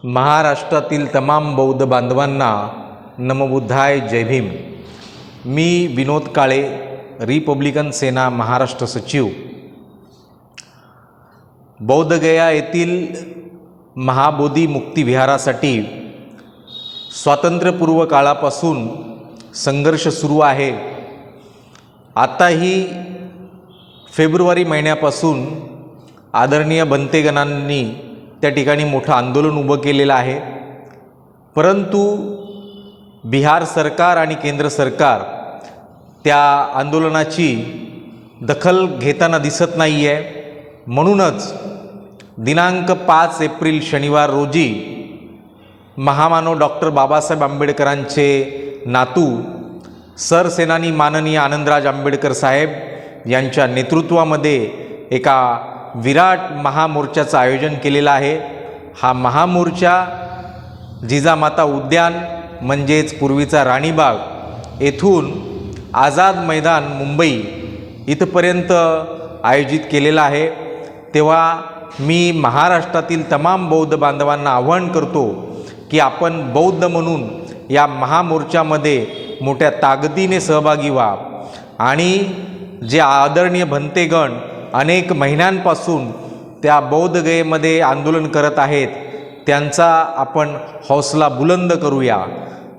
महाराष्ट्रातील तमाम बौद्ध बांधवांना नमोबुद्धाय जय भीम। मी विनोद काळे, रिपब्लिकन सेना महाराष्ट्र सचिव। बौद्धगया येथील महाबोधी मुक्ती विहारासाठी स्वातंत्र्यपूर्व काळापासून संघर्ष सुरू आहे। आताही फेब्रुवारी महिन्यापासून आदरणीय भंतेगणांनी त्या ठिकाणी मोठं आंदोलन उभं केलेलं आहे, परंतु बिहार सरकार आणि केंद्र सरकार त्या आंदोलनाची दखल घेताना दिसत नाही आहे। म्हणूनच दिनांक 5 एप्रिल शनिवार रोजी महामानव डॉक्टर बाबासाहेब आंबेडकरांचे नातू सरसेनानी माननीय आनंदराज आंबेडकर साहेब यांच्या नेतृत्वामध्ये एका विराट महामोर्चाचं आयोजन केलेलं आहे। हा महामोर्चा जिजामाता उद्यान म्हणजेच पूर्वीचा राणीबाग येथून आझाद मैदान मुंबई इथपर्यंत आयोजित केलेला आहे। तेव्हा मी महाराष्ट्रातील तमाम बौद्ध बांधवांना आवाहन करतो की आपण बौद्ध म्हणून या महामोर्चामध्ये मोठ्या ताकदीने सहभागी व्हा आणि जे आदरणीय भंतेगण अनेक महिन्यांपासून त्या बौद्धगयेमध्ये आंदोलन करत आहेत त्यांचा आपण हौसला बुलंद करूया।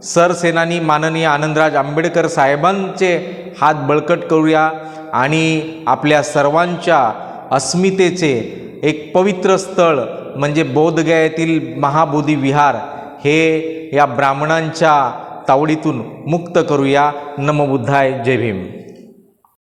सरसेनानी माननीय आनंदराज आंबेडकर साहेबांचे हात बळकट करूया आणि आपल्या सर्वांच्या अस्मितेचे एक पवित्र स्थळ म्हणजे बौद्धगयेतील महाबोधी विहार हे या ब्राह्मणांच्या तावडीतून मुक्त करूया। नमो बुद्धाय, जय भीम।